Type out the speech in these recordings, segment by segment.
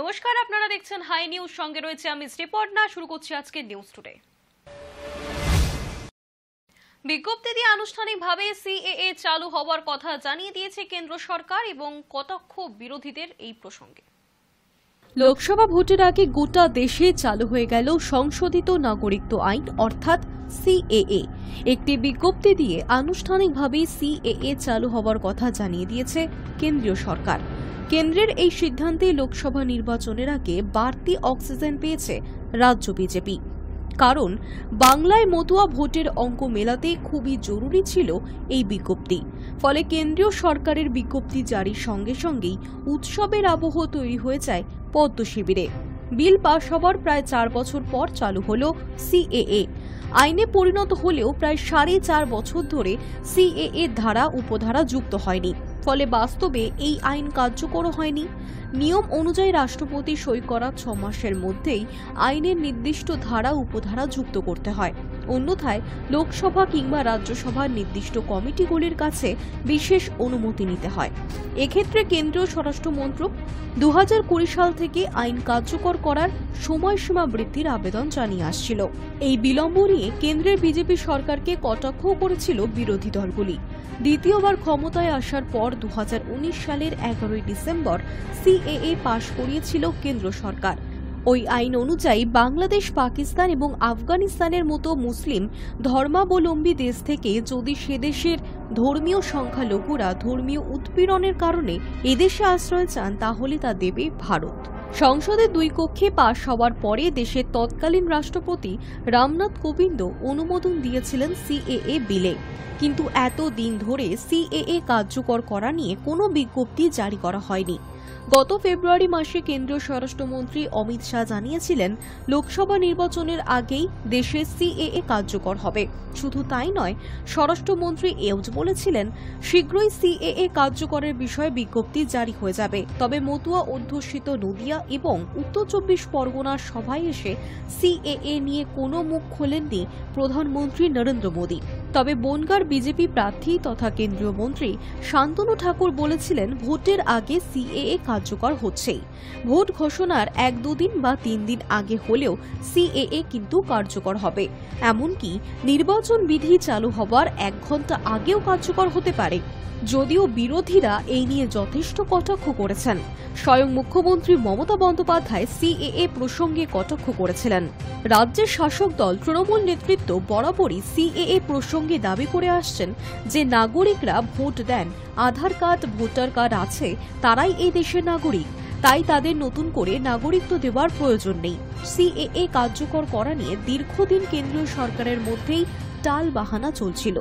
নমস্কার, আপনারা দেখছেন হাই নিউজ। সঙ্গে রয়েছে আমি শ্রীপর্ণা। শুরু করছি আজকে নিউজ টুডে। বিজ্ঞপ্তি দিয়ে আনুষ্ঠানিকভাবে সিএএ চালু হওয়ার কথা জানিয়ে দিয়েছে কেন্দ্র সরকার এবং কটাক্ষ বিরোধীদের এই প্রসঙ্গে। লোকসভা ভোটের আগে গোটা দেশে চালু হয়ে গেল সংশোধিত নাগরিকত্ব আইন অর্থাৎ সিএএ। একটি বিজ্ঞপ্তি দিয়ে আনুষ্ঠানিকভাবে সিএএ চালু হওয়ার কথা জানিয়ে দিয়েছে কেন্দ্রীয় সরকার। কেন্দ্রের এই সিদ্ধান্তে লোকসভা নির্বাচনের আগে বাড়তি অক্সিজেন পেয়েছে রাজ্য বিজেপি। কারণ বাংলায় মতুয়া ভোটের অঙ্ক মেলাতে খুবই জরুরি ছিল এই বিজ্ঞপ্তি। ফলে কেন্দ্রীয় সরকারের বিজ্ঞপ্তি জারির সঙ্গে সঙ্গেই উৎসবের আবহ তৈরি হয়ে যায় পদ্ম শিবিরে। বিল পাশ হওয়ার প্রায় 4 বছর পর চালু হলো সিএএ। আইনে পরিণত হলেও প্রায় 4.5 বছর ধরে সিএএ ধারা উপধারা যুক্ত হয়নি। ফলে বাস্তবে এই আইন কার্যকর হয়নি। নিয়ম অনুযায়ী রাষ্ট্রপতি সই করা 6 মাসের মধ্যেই আইনের নির্দিষ্ট ধারা উপধারা যুক্ত করতে হয়। অন্যথায় লোকসভা কিংবা রাজ্যসভার নির্দিষ্ট কমিটিগুলির কাছে বিশেষ অনুমতি নিতে হয়। এক্ষেত্রে কেন্দ্রীয় স্বরাষ্ট্র মন্ত্রক 2020 সাল থেকে আইন কার্যকর করার সময়সীমা বৃদ্ধির আবেদন জানিয়ে আসছিল। এই বিলম্ব নিয়ে কেন্দ্রের বিজেপি সরকারকে কটাক্ষ করেছিল বিরোধী দলগুলি। দ্বিতীয়বার ক্ষমতায় আসার পর 2019 সালের 11 ডিসেম্বর সিএএ পাশ করিয়েছিল কেন্দ্র সরকার। ওই আইন অনুযায়ী বাংলাদেশ, পাকিস্তান এবং আফগানিস্তানের মতো মুসলিম ধর্মাবলম্বী দেশ থেকে যদি সে দেশের ধর্মীয় সংখ্যালঘুরা ধর্মীয় উৎপীড়নের কারণে এদেশে আশ্রয় চান তাহলে তা দেবে ভারত। সংসদে 2 কক্ষে পাশ হওয়ার পরে দেশের তৎকালীন রাষ্ট্রপতি রামনাথ কোবিন্দ অনুমোদন দিয়েছিলেন সিএএ বিলে। কিন্তু এত দিন ধরে সিএএ কার্যকর করা নিয়ে কোনো বিজ্ঞপ্তি জারি করা হয়নি। গত ফেব্রুয়ারি মাসে কেন্দ্রীয় স্বরাষ্ট্রমন্ত্রী অমিত শাহ জানিয়েছিলেন লোকসভা নির্বাচনের আগেই দেশে সিএএ কার্যকর হবে। শুধু তাই নয়, স্বরাষ্ট্রমন্ত্রী এও বলেছিলেন শীঘ্রই সিএএ কার্যকরের বিষয়ে বিজ্ঞপ্তি জারি হয়ে যাবে। তবে মতুয়া অধ্যুষিত নদিয়া এবং উত্তর 24 পরগনার সভায় এসে সিএএ নিয়ে কোনো মুখ খোলেননি প্রধানমন্ত্রী নরেন্দ্র মোদী। তবে বনগাঁর বিজেপি প্রার্থী তথা কেন্দ্রীয় মন্ত্রী শান্তনু ঠাকুর বলেছিলেন ভোটের আগে সিএএ কার্যকর হচ্ছেই। ভোট ঘোষণার 1-2 দিন বা 3 দিন আগে হলেও সিএএ কিন্তু কার্যকর হবে। এমনকি নির্বাচন বিধি চালু হওয়ার 1 ঘন্টা আগেও কার্যকর হতে পারে। যদিও বিরোধীরা এই নিয়ে যথেষ্ট কটাক্ষ করেছেন। স্বয়ং মুখ্যমন্ত্রী মমতা বন্দ্যোপাধ্যায় সিএএ প্রসঙ্গে কটাক্ষ করেছিলেন। রাজ্যের শাসক দল তৃণমূল নেতৃত্ব বরাবরই সিএএ প্রসঙ্গে দাবি করে আসছেন যে নাগরিকরা ভোট দেন, আধার কার্ড, ভোটার কার্ড আছে, তারাই এই দেশের নাগরিক। তাই তাদের নতুন করে নাগরিকত্ব দেওয়ার প্রয়োজন নেই। সিএএ কার্যকর করা নিয়ে দীর্ঘদিন কেন্দ্রীয় সরকারের মধ্যেই টাল বাহানা চলছিল।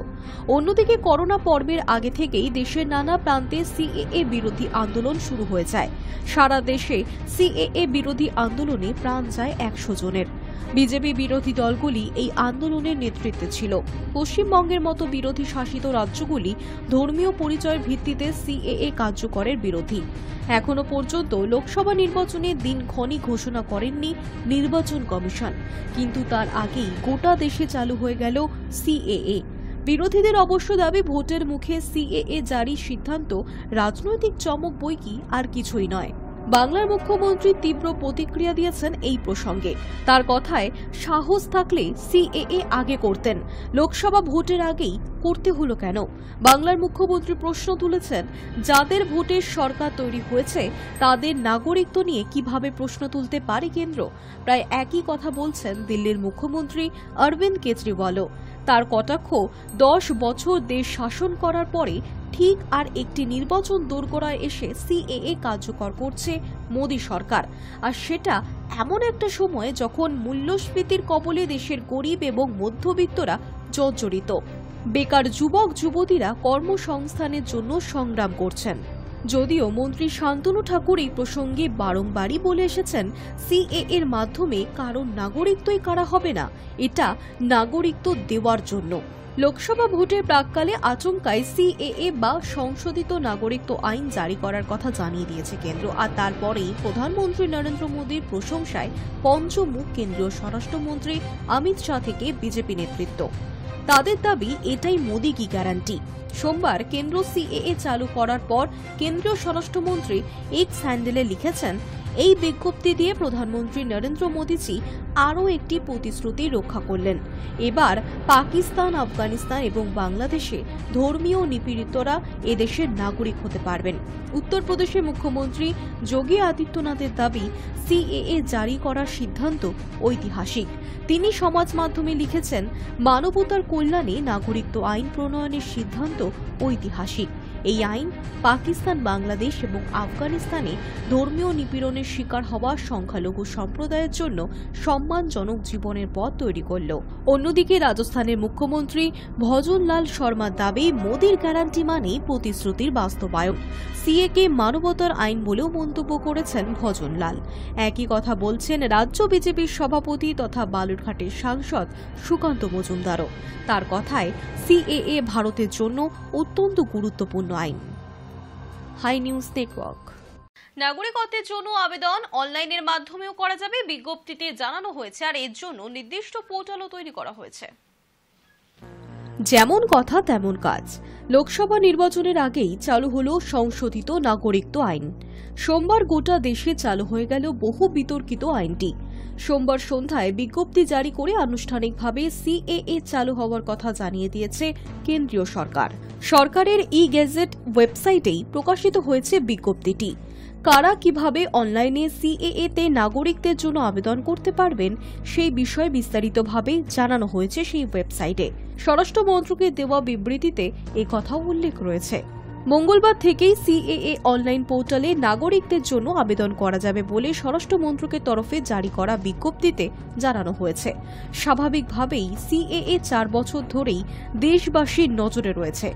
অন্যদিকে করোনা পর্বের আগে থেকেই দেশের নানা প্রান্তে সিএএ বিরোধী আন্দোলন শুরু হয়ে যায়। সারা দেশে সিএএ বিরোধী আন্দোলনে প্রাণ যায় 100 জনের। বিজেপি বিরোধী দলগুলি এই আন্দোলনের নেতৃত্বে ছিল। পশ্চিমবঙ্গের মতো বিরোধী শাসিত রাজ্যগুলি ধর্মীয় পরিচয়ের ভিত্তিতে সিএএ কার্যকরের বিরোধী। এখনো পর্যন্ত লোকসভা নির্বাচনের দিনক্ষণ ঘোষণা করেননি নির্বাচন কমিশন, কিন্তু তার আগেই গোটা দেশে চালু হয়ে গেল সিএএ। বিরোধীদের অবশ্য দাবি ভোটের মুখে সিএএ জারির সিদ্ধান্ত রাজনৈতিক চমক বই কি আর কিছুই নয়। বাংলার মুখ্যমন্ত্রী তীব্র প্রতিক্রিয়া দিয়েছেন এই প্রসঙ্গে। তার কথায় সাহস থাকলে সিএএ আগে করতেন, লোকসভা ভোটের আগেই করতে হলো কেন? বাংলার মুখ্যমন্ত্রী প্রশ্ন তুলেছেন, যাদের ভোটের সরকার তৈরি হয়েছে তাদের নাগরিকত্ব নিয়ে কিভাবে প্রশ্ন তুলতে পারে কেন্দ্র? প্রায় একই কথা বলছেন দিল্লির মুখ্যমন্ত্রী অরবিন্দ কেজরিওয়ালও। তার কটাক্ষ, 10 বছর দেশ শাসন করার পরে ঠিক আর একটি নির্বাচন দোরগোড়ায় এসে সিএএ কার্যকর করছে মোদী সরকার, আর সেটা এমন একটা সময়ে যখন মূল্যস্ফীতির কবলে দেশের গরিব এবং মধ্যবিত্তরা জর্জরিত। বেকার যুবক যুবতীরা কর্মসংস্থানের জন্য সংগ্রাম করছেন। যদিও মন্ত্রী শান্তনু ঠাকুর এই প্রসঙ্গে বারংবারই বলে এসেছেন সিএএ এর মাধ্যমে কারণ নাগরিকত্বই কারা হবে না, এটা নাগরিকত্ব দেওয়ার জন্য। লোকসভা ভোটের প্রাক্কালে আচমকায় সিএএ বা সংশোধিত নাগরিকত্ব আইন জারি করার কথা জানিয়ে দিয়েছে কেন্দ্র। আর তারপরেই প্রধানমন্ত্রী নরেন্দ্র মোদীর প্রশংসায় পঞ্চমুখ কেন্দ্রীয় স্বরাষ্ট্রমন্ত্রী অমিত শাহ থেকে বিজেপি নেতৃত্ব। তাদের দাবি এটাই মোদী কি গ্যারান্টি। সোমবার কেন্দ্র সিএএ চালু করার পর কেন্দ্রীয় স্বরাষ্ট্রমন্ত্রী এক্স হ্যান্ডেলে লিখেছেন, এই বিজ্ঞপ্তি দিয়ে প্রধানমন্ত্রী নরেন্দ্র মোদীজি আরও একটি প্রতিশ্রুতি রক্ষা করলেন। এবার পাকিস্তান, আফগানিস্তান এবং বাংলাদেশে ধর্মীয় নিপীড়িতরা এদেশের নাগরিক হতে পারবেন। উত্তরপ্রদেশের মুখ্যমন্ত্রী যোগী আদিত্যনাথের দাবি, সিএএ জারি করার সিদ্ধান্ত ঐতিহাসিক। তিনি সমাজ মাধ্যমে লিখেছেন, মানবতার কল্যাণে নাগরিকত্ব আইন প্রণয়নের সিদ্ধান্ত ঐতিহাসিক। এই আইন পাকিস্তান, বাংলাদেশ এবং আফগানিস্তানে ধর্মীয় নিপীড়নের শিকার হওয়া সংখ্যালঘু সম্প্রদায়ের জন্য সম্মানজনক জীবনের পথ তৈরি করল। অন্যদিকে রাজস্থানের মুখ্যমন্ত্রী ভজনলাল শর্মার দাবি, মোদির গ্যারান্টি মানে প্রতিশ্রুতির বাস্তবায়ন। সিএকে মানবতার আইন বলেও মন্তব্য করেছেন ভজনলাল। একই কথা বলছেন রাজ্য বিজেপির সভাপতি তথা বালুরঘাটের সাংসদ সুকান্ত মজুমদারও। তার কথায়, সিএএ ভারতের জন্য অত্যন্ত গুরুত্বপূর্ণ আইন। Hi news network. নাগরিকত্বের জন্য আবেদন অনলাইনের মাধ্যমেও করা যাবে, বিজ্ঞপ্তিতে জানানো হয়েছে। আর এর জন্য নির্দিষ্ট পোর্টালও তৈরি করা হয়েছে। যেমন কথা তেমন কাজ। লোকসভা নির্বাচনের আগেই চালু হলো সংশোধিত নাগরিকত্ব আইন। সোমবার গোটা দেশে চালু হয়ে গেল বহু বিতর্কিত আইনটি। সোমবার সন্ধ্যায় বিজ্ঞপ্তি জারি করে আনুষ্ঠানিকভাবে সিএএ চালু হওয়ার কথা জানিয়ে দিয়েছে কেন্দ্রীয় সরকার। সরকারের ই-গেজেট ওয়েবসাইটেই প্রকাশিত হয়েছে বিজ্ঞপ্তিটি। কারা কিভাবে অনলাইনে সিএএ তে নাগরিকদের জন্য আবেদন করতে পারবেন সেই বিষয়ে বিস্তারিতভাবে জানানো হয়েছে সেই ওয়েবসাইটে। স্বরাষ্ট্র মন্ত্রকের দেওয়া বিবৃতিতে একথাও উল্লেখ রয়েছে। মঙ্গলবার থেকেই সিএএ অনলাইন পোর্টালে নাগরিকদের জন্য আবেদন করা যাবে বলে স্বরাষ্ট্র মন্ত্রকের তরফে জারি করা বিজ্ঞপ্তিতে জানানো হয়েছে। স্বাভাবিকভাবেই সিএএ 4 বছর ধরেই দেশবাসীর নজরে রয়েছে।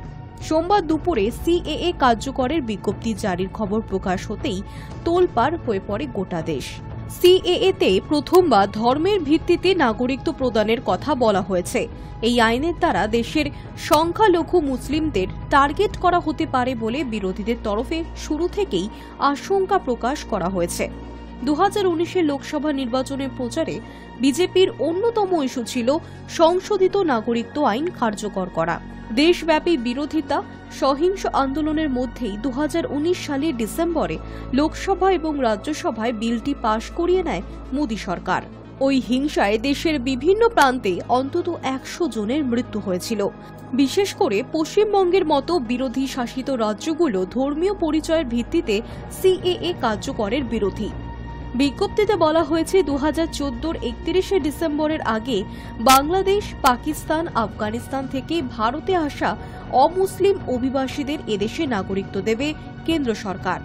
সোমবার দুপুরে সিএএ কার্যকরের বিজ্ঞপ্তি জারির খবর প্রকাশ হতেই তোলপাড় হয়ে পড়ে গোটা দেশ। সিএএ তে প্রথমবার ধর্মের ভিত্তিতে নাগরিকত্ব প্রদানের কথা বলা হয়েছে। এই আইনের দ্বারা দেশের সংখ্যালঘু মুসলিমদের টার্গেট করা হতে পারে বলে বিরোধীদের তরফে শুরু থেকেই আশঙ্কা প্রকাশ করা হয়েছে। 2019-এর লোকসভা নির্বাচনের প্রচারে বিজেপির অন্যতম ইস্যু ছিল সংশোধিত নাগরিকত্ব আইন কার্যকর করা। দেশব্যাপী বিরোধিতা, সহিংস আন্দোলনের মধ্যেই 2019 সালের ডিসেম্বরে লোকসভা এবং রাজ্যসভায় বিলটি পাশ করিয়ে নেয় মোদী সরকার। ওই হিংসায় দেশের বিভিন্ন প্রান্তে অন্তত 100 জনের মৃত্যু হয়েছিল। বিশেষ করে পশ্চিমবঙ্গের মতো বিরোধী শাসিত রাজ্যগুলো ধর্মীয় পরিচয়ের ভিত্তিতে সিএএ কার্যকরের বিরোধী। বিজ্ঞপ্তিতে বলা হয়েছে 2014-র 31শে ডিসেম্বরের আগে বাংলাদেশ, পাকিস্তান, আফগানিস্তান থেকে ভারতে আসা অমুসলিম অভিবাসীদের এদেশে নাগরিকত্ব দেবে কেন্দ্র সরকার।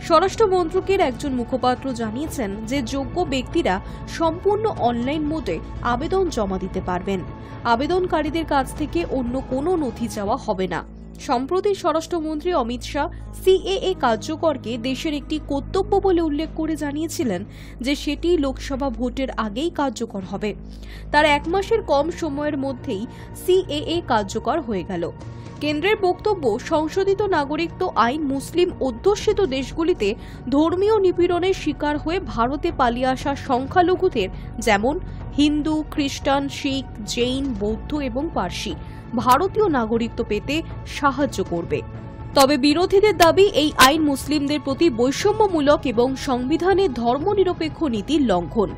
স্বরাষ্ট্র মন্ত্রকের একজন মুখপাত্র জানিয়েছেন যে যোগ্য ব্যক্তিরা সম্পূর্ণ অনলাইন মোডে আবেদন জমা দিতে পারবেন। আবেদনকারীদের কাছ থেকে অন্য কোনো নথি চাওয়া হবে না। সম্প্রতি স্বরাষ্ট্রমন্ত্রী অমিত শাহ সিএএ কার্যকরকে দেশের একটি কর্তব্য বলে উল্লেখ করে জানিয়েছিলেন যে সেটি লোকসভা ভোটের আগেই কার্যকর হবে। তার 1 মাসের কম সময়ের মধ্যেই সিএএ কার্যকর হয়ে গেল। কেন্দ্রের বক্তব্য, সংশোধিত নাগরিকত্ব আইন মুসলিম অধ্যুষিত দেশগুলিতে ধর্মীয় নিপীড়নের শিকার হয়ে ভারতে পালিয়ে আসা সংখ্যালঘুদের যেমন হিন্দু, খ্রিস্টান, শিখ, জৈন, বৌদ্ধ এবং পার্সি ভারতীয় নাগরিকত্ব পেতে সাহায্য করবে। তবে বিরোধীদের দাবি, এই আইন মুসলিমদের প্রতি বৈষম্যমূলক এবং সংবিধানের ধর্মনিরপেক্ষ নীতির লঙ্ঘন।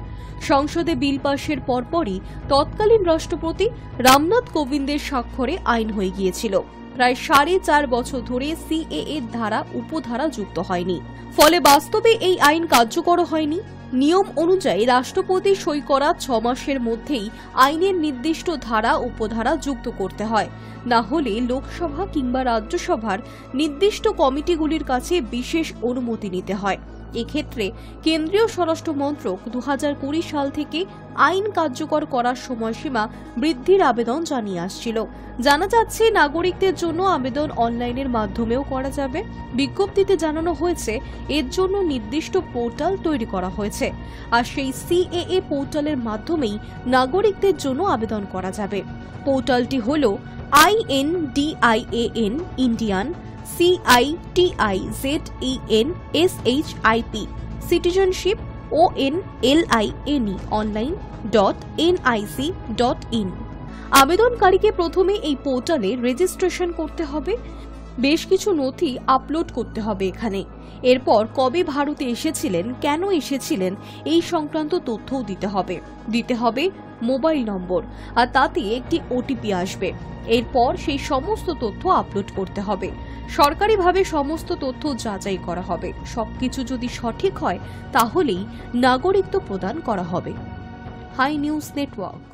সংসদে বিল পাশের পরপরই তৎকালীন রাষ্ট্রপতি রামনাথ কোবিন্দের স্বাক্ষরে আইন হয়ে গিয়েছিল। প্রায় 4.5 বছর ধরে সিএএ ধারা উপধারা যুক্ত হয়নি, ফলে বাস্তবে এই আইন কার্যকর হয়নি। নিয়ম অনুযায়ী রাষ্ট্রপতি সই করা 6 মাসের মধ্যেই আইনের নির্দিষ্ট ধারা উপধারা যুক্ত করতে হয়, না হলে লোকসভা কিংবা রাজ্যসভার নির্দিষ্ট কমিটিগুলির কাছে বিশেষ অনুমতি নিতে হয়। এক্ষেত্রে কেন্দ্রীয় স্বরাষ্ট্র মন্ত্রক 2020 সাল থেকে আইন কার্যকর করার সময়সীমা বৃদ্ধির আবেদন জানিয়ে আসছিল। জানা যাচ্ছে নাগরিকদের জন্য আবেদন অনলাইনের মাধ্যমেও করা যাবে। বিজ্ঞপ্তিতে জানানো হয়েছে এর জন্য নির্দিষ্ট পোর্টাল তৈরি করা হয়েছে, আর সেই সিএএ পোর্টালের মাধ্যমেই নাগরিকদের জন্য আবেদন করা যাবে। পোর্টালটি হল INDIAN Indian CITIZENSHIP citizenship ONLINE online.nic.in। আবেদনকারীকে প্রথমে এই পোর্টালে রেজিস্ট্রেশন করতে হবে। বেশ কিছু নথি আপলোড করতে হবে এখানে। এরপর কবে ভারতে এসেছিলেন, কেন এসেছিলেন এই সংক্রান্ত তথ্যও দিতে হবে মোবাইল নম্বর, আর তাতে একটি ওটিপি আসবে। এরপর সেই সমস্ত তথ্য আপলোড করতে হবে। সরকারিভাবে সমস্ত তথ্য যাচাই করা হবে। সবকিছু যদি সঠিক হয় তাহলেই নাগরিকত্ব প্রদান করা হবে। High news network.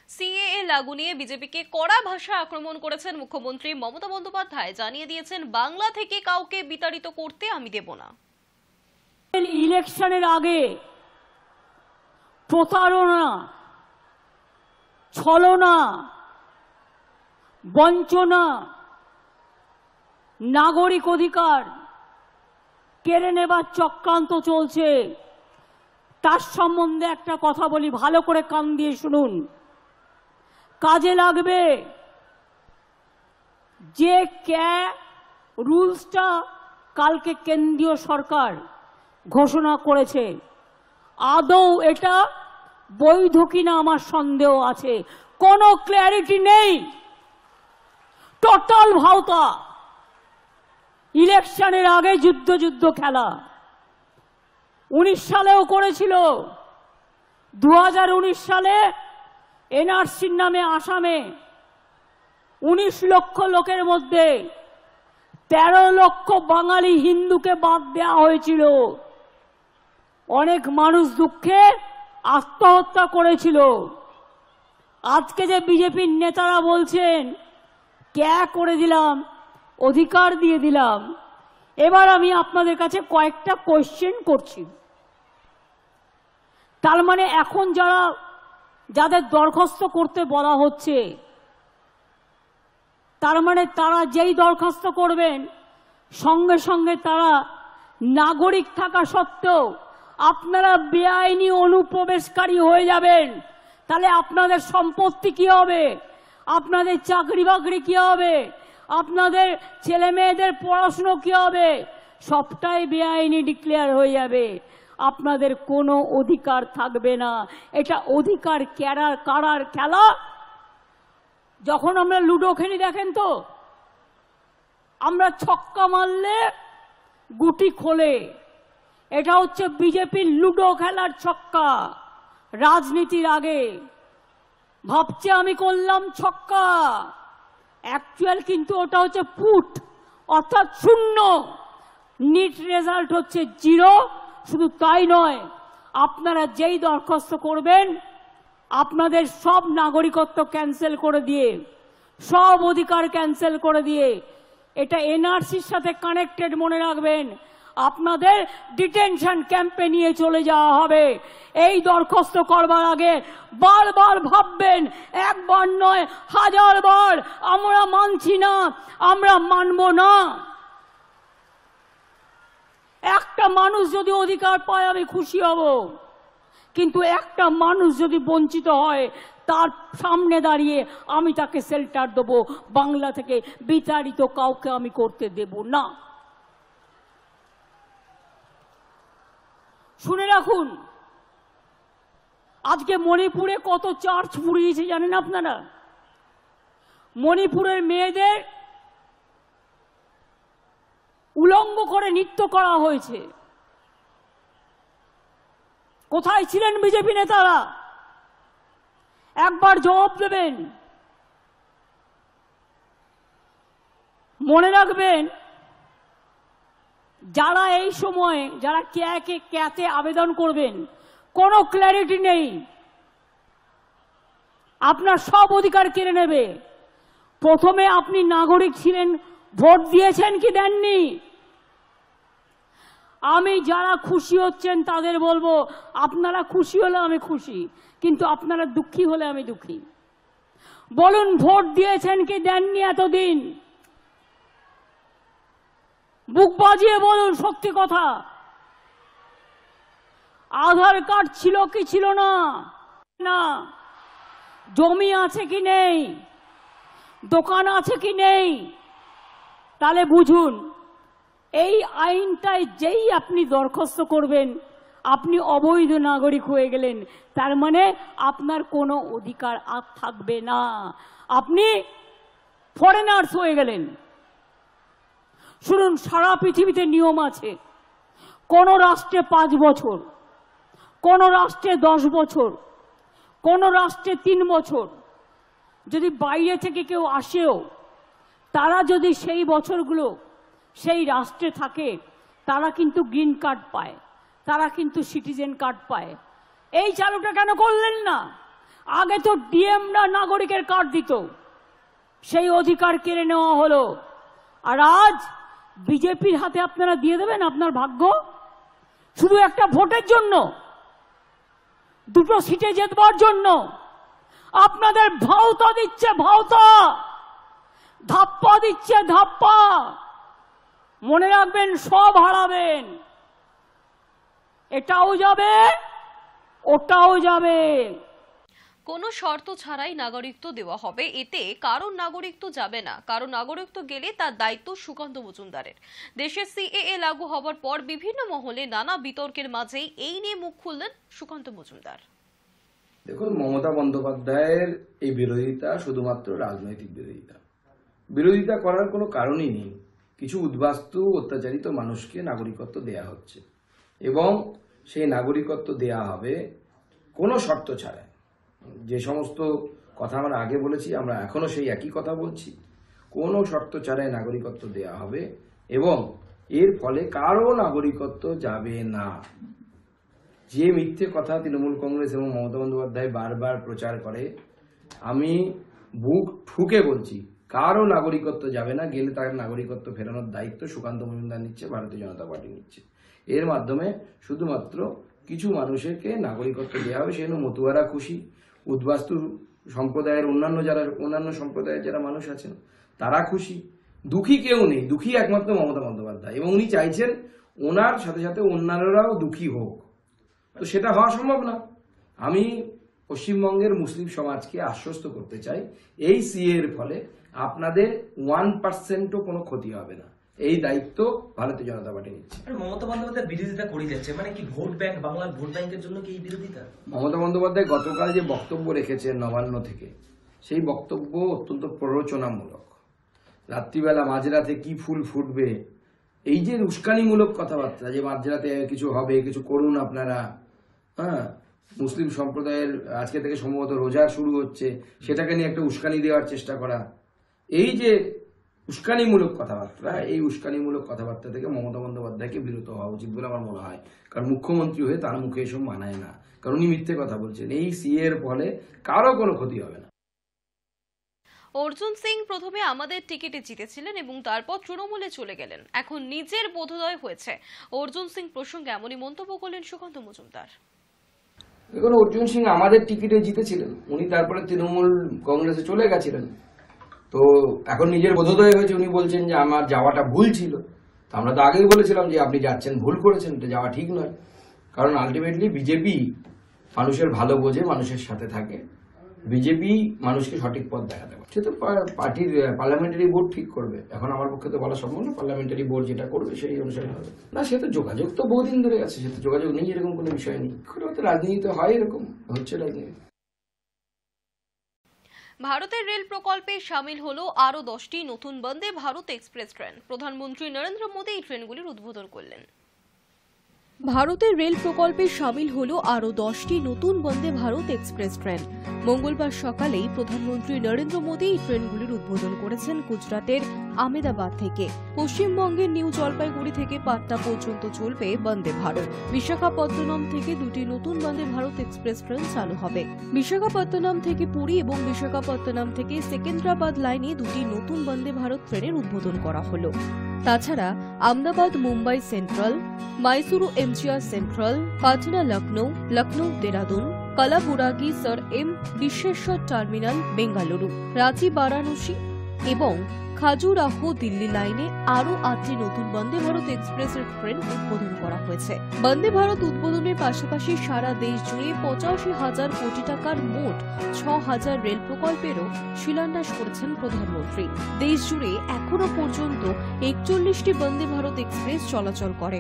সিএএ লাগু নিয়ে বিজেপিকে কড়া ভাষায় আক্রমণ করেছেন মুখ্যমন্ত্রী মমতা বন্দ্যোপাধ্যায়। জানিয়ে দিয়েছেন, বাংলা থেকে কাউকে বিতাড়িত করতে আমি দেব না। ইলেকশনের আগে প্রতারণা, ছলনা, বঞ্চনা, নাগরিক অধিকার কেড়ে নেবার চক্রান্ত চলছে। তার সম্বন্ধে একটা কথা বলি, ভালো করে কান দিয়ে শুনুন, কাজে লাগবে। যে রুলসটা কালকে কেন্দ্রীয় সরকার ঘোষণা করেছে, আদৌ এটা বৈধ কিনা আমার সন্দেহ আছে। কোনো ক্ল্যারিটি নেই, টোটাল ভাওতা। ইলেকশনের আগে যুদ্ধ খেলা 19 সালেও করেছিল। 2019 সালে এনআরসির নামে আসামে 19 লক্ষ লোকের মধ্যে 13 লক্ষ বাঙালি হিন্দুকে বাদ দেওয়া হয়েছিল। অনেক মানুষ দুঃখে আত্মহত্যা করেছিল। আজকে যে বিজেপির নেতারা বলছেন ক্যা করে দিলাম, অধিকার দিয়ে দিলাম, এবার আমি আপনাদের কাছে কয়েকটা কোয়েশ্চেন করছি। তার মানে এখন যাদের দরখাস্ত করতে বলা হচ্ছে, তার মানে তারা যেই দরখাস্ত করবেন সঙ্গে সঙ্গে তারা নাগরিক থাকা সত্ত্বেও আপনারা বেআইনি অনুপ্রবেশকারী হয়ে যাবেন। তাহলে আপনাদের সম্পত্তি কি হবে, আপনাদের চাকরি বাকরি কি হবে, আপনাদের ছেলে মেয়েদের পড়াশুনো কি হবে, সবটাই বেআইনি ডিক্লেয়ার হয়ে যাবে। আপনাদের কোনো অধিকার থাকবে না। এটা অধিকার কারার খেলা। যখন আমরা লুডো খেলি দেখেন তো, আমরা ছক্কা মারলে গুটি খোলে। এটা হচ্ছে বিজেপির লুডো খেলার ছক্কা। রাজনীতির আগে ভাবছে আমি করলাম ছক্কা, অ্যাকচুয়াল কিন্তু ওটা হচ্ছে পুট, অর্থাৎ শূন্য। নিট রেজাল্ট হচ্ছে 0। শুধু তাই নয়, আপনারা যেই দরখাস্ত করবেন আপনাদের সব নাগরিকত্ব ক্যান্সেল করে দিয়ে, সব অধিকার ক্যান্সেল করে দিয়ে, এটা এনআরসির সাথে কানেক্টেড মনে রাখবেন, আপনাদের ডিটেনশন ক্যাম্পে নিয়ে চলে যাওয়া হবে। এই দরখাস্ত করবার আগে বারবার ভাববেন, একবার নয় 1000 বার, আমরা মানছি না, আমরা মানব না। একটা মানুষ যদি অধিকার পায় আমি খুশি হব, কিন্তু একটা মানুষ যদি বঞ্চিত হয় তার সামনে দাঁড়িয়ে আমি তাকে শেল্টার দেব। বাংলা থেকে বিতাড়িত কাউকে আমি করতে দেব না। শুনে রাখুন, আজকে মণিপুরে কত চার্চ পুড়িয়েছে জানেন আপনারা? মণিপুরের মেয়েদের উলঙ্গ করে নৃত্য করা হয়েছে। কোথায় ছিলেন বিজেপি নেতারা? একবার জবাব দেবেন। মনে রাখবেন, যারা এই সময়ে যারা ক্যাতে আবেদন করবেন, কোনো ক্ল্যারিটি নেই, আপনার সব অধিকার কেড়ে নেবে। প্রথমে আপনি নাগরিক ছিলেন, ভোট দিয়েছেন কি দেননি? আমি যারা খুশি হচ্ছেন তাদের বলবো, আপনারা খুশি হলে আমি খুশি, কিন্তু আপনারা দুঃখী হলে আমি দুঃখী। বলুন, ভোট দিয়েছেন কি দেননি এতদিন? বুক বাজিয়ে বলুন সত্যি কথা। আধার কার্ড ছিল কি ছিল না? না। জমি আছে কি নেই? দোকান আছে কি নেই? তাহলে বুঝুন, এই আইনটাই যেই আপনি দরখাস্ত করবেন আপনি অবৈধ নাগরিক হয়ে গেলেন। তার মানে আপনার কোনো অধিকার আর থাকবে না, আপনি ফরেনার্স হয়ে গেলেন। শুনুন, সারা পৃথিবীতে নিয়ম আছে। কোন রাষ্ট্রে 5 বছর, কোন রাষ্ট্রে 10 বছর, কোন রাষ্ট্রে 3 বছর। যদি বাইরে থেকে কেউ আসেও, তারা যদি সেই বছরগুলো সেই রাষ্ট্রে থাকে, তারা কিন্তু গ্রিন কার্ড পায়, তারা কিন্তু সিটিজেন কার্ড পায়। এই চালুটা কেন করলেন না? আগে তো ডিএমরা নাগরিকের কার্ড দিত, সেই অধিকার কেড়ে নেওয়া হলো। আর আজ বিজেপির হাতে আপনারা দিয়ে দেবেন আপনার ভাগ্য, শুধু একটা ভোটের জন্য, 2টো সিটে জেতবার জন্য। আপনাদের ভাওতা দিচ্ছে, ভাওতা, ধাপ্পা দিচ্ছে, ধাপ্পা। মনে রাখবেন, সব হারাবেন। এটাও যাবে, ওটাও যাবে। কোনো শর্ত ছাড়াই নাগরিকত্ব দেওয়া হবে, এতে কারোর নাগরিকত্ব যাবে না। কারো নাগরিকত্ব গেলে তার দায়িত্ব সুকান্ত মজুমদারের। দেশে সিএএ লাগু হবার পর বিভিন্ন মহলে নানা বিতর্কের মাঝেই এই নিয়ে মুখ খুললেন সুকান্ত মজুমদার। দেখুন, মমতা বন্দ্যোপাধ্যায়ের এই বিরোধিতা শুধুমাত্র রাজনৈতিক বিরোধিতা। বিরোধিতা করার কোনো কারণই নেই। কিছু উদ্বাস্তু অত্যাচারিত মানুষকে নাগরিকত্ব দেয়া হচ্ছে এবং সেই নাগরিকত্ব দেয়া হবে কোনো শর্ত ছাড়াই। যে সমস্ত কথা আমরা আগে বলেছি, আমরা এখনো সেই একই কথা বলছি। কোনো শর্ত ছাড়াই নাগরিকত্ব দেয়া হবে এবং এর ফলে কারো নাগরিকত্ব যাবে না। যে মিথ্যে কথা তৃণমূল কংগ্রেস এবং মমতা বন্দ্যোপাধ্যায় বারবার প্রচার করে, আমি বুক ঠুকে বলছি, কারো নাগরিকত্ব যাবে না। গেলে তার নাগরিকত্ব ফেরানোর দায়িত্ব সুকান্ত মজুমদার নিচ্ছে, ভারতীয় জনতা পার্টি নিচ্ছে। এর মাধ্যমে শুধুমাত্র কিছু মানুষকে নাগরিকত্ব দেওয়া হবে। সেজন্য মতুয়ারা খুশি, উদ্বাস্তু সম্প্রদায়ের অন্যান্য সম্প্রদায়ের যারা মানুষ আছেন তারা খুশি, দুঃখী কেউ নেই। দুঃখী একমাত্র মমতা বন্দ্যোপাধ্যায়, এবং উনি চাইছেন ওনার সাথে সাথে অন্যান্যরাও দুঃখী হোক। তো সেটা হওয়া সম্ভব না। আমি পশ্চিমবঙ্গের মুসলিম সমাজকে আশ্বস্ত করতে চাই, এই সিএ এর ফলে আপনাদের 1%ও কোনো ক্ষতি হবে না। এই দায়িত্ব ভারতীয় জনতা পার্টি নিচ্ছে। মমতা বন্দ্যোপাধ্যায় বিরোধিতা করে যাচ্ছে, মানে কি ভোট ব্যাংক, বাংলার ভোট ব্যাংকের জন্য কি এই বিরোধিতা? মমতা বন্দ্যোপাধ্যায় গতকাল যে বক্তব্য রেখেছেন নবান্ন থেকে, সেই বক্তব্য অত্যন্ত প্ররোচনামূলক। রাত্রিবেলা মাঝরাতে কি ফুল ফুটবে, এই যে উস্কানিমূলক কথাবার্তা, যে মাঝরাতে কিছু হবে, কিছু করুন আপনারা, মুসলিম সম্প্রদায়ের আজকে থেকে সম্ভবত রোজা শুরু হচ্ছে, সেটাকে নিয়ে একটা উস্কানি দেওয়ার চেষ্টা করা, এই যে উস্কানিমূলক কথাবার্তা, এই উস্কানিমূলক কথাবার্তা থেকে মমতা বন্দ্যোপাধ্যায়কে বিরত হওয়া উচিত বলে আমার মনে হয়। কারণ মুখ্যমন্ত্রী হয়ে তার মুখে এসব মানায় না, কারণ উনি মিথ্যে কথা বলছেন। এই সিএ এর ফলে কারো কোনো ক্ষতি হবে না। অর্জুন সিং প্রথমে আমাদের টিকিটে জিতেছিলেন এবং তারপর তৃণমূলে চলে গেলেন, এখন নিজের বোধোদয় হয়েছে। অর্জুন সিং প্রসঙ্গে এমনই মন্তব্য করলেন সুকান্ত মজুমদার। দেখুন, অর্জুন সিং আমাদের টিকিটে জিতেছিলেন, উনি তারপরে তৃণমূল কংগ্রেসে চলে গেছিলেন। তো এখন নিজের বোধোদয় হয়েছে, উনি বলছেন যে আমার যাওয়াটা ভুল ছিল। তো আমরা তো আগেই বলেছিলাম যে আপনি যাচ্ছেন ভুল করেছেন, এটা যাওয়া ঠিক নয়। কারণ আলটিমেটলি বিজেপি মানুষের ভালো বোঝে, মানুষের সাথে থাকে। বিজেপি মানুষকে সঠিক পথ দেখাতে পারে, সে তো পার্টির পার্লামেন্টারি বোর্ড ঠিক করবে। এখন আমার পক্ষে তো বলা সম্ভব না, পার্লামেন্টারি বোর্ড যেটা করবে সেই অনুসারে হবে। না, সে তো যোগাযোগ তো বহুদিন ধরে আছে, সে তো যোগাযোগ নেই, এরকম কোনো বিষয় নেই। রাজনীতি হয়, এরকম হচ্ছে রাজনীতি। ভারতের রেল প্রকল্পে সামিল হলো আরো 10টি নতুন বন্দে ভারত এক্সপ্রেস ট্রেন। প্রধানমন্ত্রী নরেন্দ্র মোদী এই ট্রেনগুলির উদ্বোধন করলেন। ভারতের রেল প্রকল্পে সামিল হলো আরও 10টি নতুন বন্দে ভারত এক্সপ্রেস ট্রেন। মঙ্গলবার সকালেই প্রধানমন্ত্রী নরেন্দ্র মোদী এই ট্রেনগুলির উদ্বোধন করেছেন গুজরাটের আহমেদাবাদ থেকে। পশ্চিমবঙ্গের নিউ জলপাইগুড়ি থেকে পাটনা পর্যন্ত চলবে বন্দে ভারত। বিশাখাপত্তনম থেকে 2টি নতুন বন্দে ভারত এক্সপ্রেস ট্রেন চালু হবে। বিশাখাপত্তনম থেকে পুরী এবং বিশাখাপত্তনম থেকে সেকেন্দ্রাবাদ লাইনে 2টি নতুন বন্দে ভারত ট্রেনের উদ্বোধন করা হলো। তাছাড়া Ahmedabad Mumbai central, Mysuru MGR central, Patna Lucknow, Lucknow Dehradun, Kalaburagi sir M বিশ্বেশ্বর টার্মিনাল বেঙ্গালুরু, রাঁচি বারাণসী এবং খাজুরাহো দিল্লি লাইনে আরও 8টি নতুন বন্দে ভারত এক্সপ্রেসের ট্রেন উদ্বোধন করা হয়েছে। বন্দে ভারত উদ্বোধনের পাশাপাশি সারা দেশ জুড়ে 85,000 কোটি টাকার মোট 6,000 রেল প্রকল্পেরও শিলান্যাস করেছেন প্রধানমন্ত্রী। দেশ জুড়ে এখনো পর্যন্ত 41টি বন্দে ভারত এক্সপ্রেস চলাচল করে,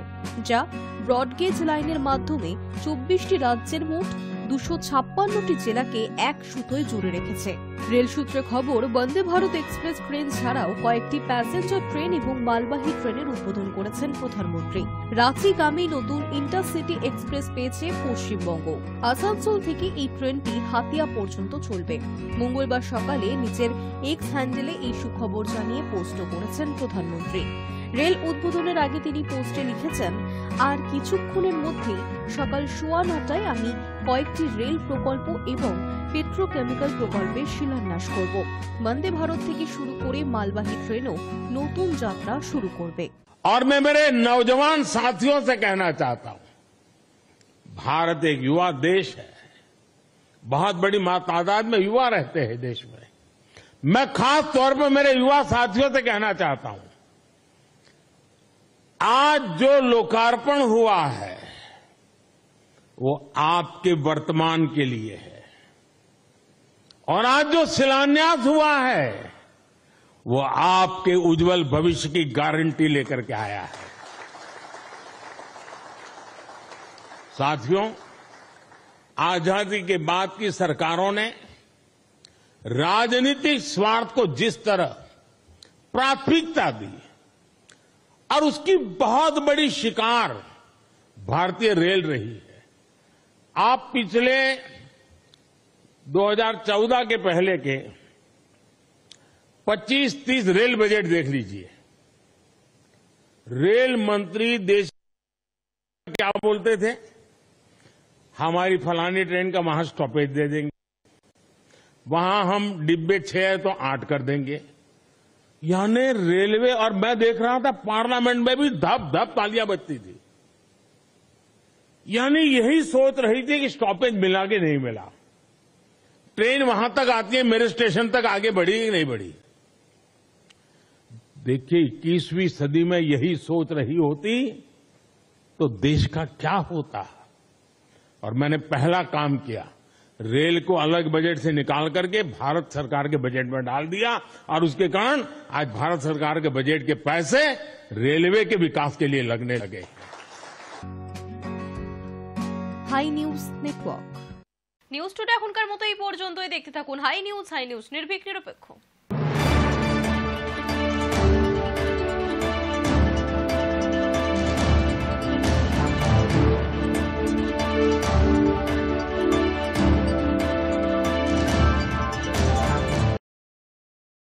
যা ব্রডগেজ লাইনের মাধ্যমে 24টি রাজ্যের মোট 256টি জেলাকে এক সুতোয় জুড়ে রেখেছে। রেল সূত্রে খবর, বন্দে ভারত এক্সপ্রেস ট্রেন ছাড়াও কয়েকটি প্যাসেঞ্জার ট্রেন এবং মালবাহী ট্রেনের উদ্বোধন করেছেন প্রধানমন্ত্রী। রাঁচিগামী নতুন ইন্টারসিটি এক্সপ্রেস পেয়েছে পশ্চিমবঙ্গ। আসানসোল থেকে এই ট্রেনটি হাতিয়া পর্যন্ত চলবে। মঙ্গলবার সকালে নিজের এক্স হ্যান্ডেলে এই সুখবর জানিয়ে পোস্টও করেছেন প্রধানমন্ত্রী। রেল উদ্বোধনের আগে তিনি পোস্টে লিখেছেন, আর কিছুক্ষণের মধ্যেই সকাল 9:15টায় আমি কয়েকটি রেল প্রকল্প এবং পেট্রোকেমিক্যাল প্রকল্পের শিলান্যাস করব। বন্দে ভারত থেকে শুরু করে মালবাহী ট্রেনও নতুন যাত্রা শুরু করবে। और मैं मेरे नौजवान साथियों से कहना चाहता हूं, भारत एक युवा देश है, बहुत बड़ी तादाद में युवा रहते हैं देश में। मैं खास तौर पर मेरे युवा साथियों से कहना चाहता हूं, आज जो लोकार्पण हुआ है वो आपके वर्तमान के लिए है, और आज जो शिलान्यास हुआ है वो आपके उज्जवल भविष्य की गारंटी लेकर के आया है। साथियों, आजादी के बाद की सरकारों ने राजनीतिक स्वार्थ को जिस तरह प्राथमिकता दी, और उसकी बहुत बड़ी शिकार भारतीय रेल रही है। आप पिछले 2014 के पहले के 25-30 रेल बजट देख लीजिए। रेल मंत्री देश क्या बोलते थे, हमारी फलानी ट्रेन का वहां स्टॉपेज दे देंगे, वहां हम डिब्बे 6 तो 8 कर देंगे। यानी रेलवे, और मैं देख रहा था पार्लियामेंट में भी धप धप तालियां बजती थी। यानी यही सोच रही थी कि स्टॉपेज मिला कि नहीं मिला, ट्रेन वहां तक आती है, मेरे स्टेशन तक आगे बढ़ी कि नहीं बढ़ी। देखिए, 21वीं सदी में यही सोच रही होती तो देश का क्या होता। और मैंने पहला काम किया, रेल को अलग बजट से निकाल करके भारत सरकार के बजट में डाल दिया, और उसके कारण आज भारत सरकार के बजट के पैसे रेलवे के विकास के लिए लगने लगे। Hi news network. News today এখনকার মতো এই পর্যন্তই। দেখতে থাকুন হাই নিউজ নির্ভীক নিরপেক্ষ।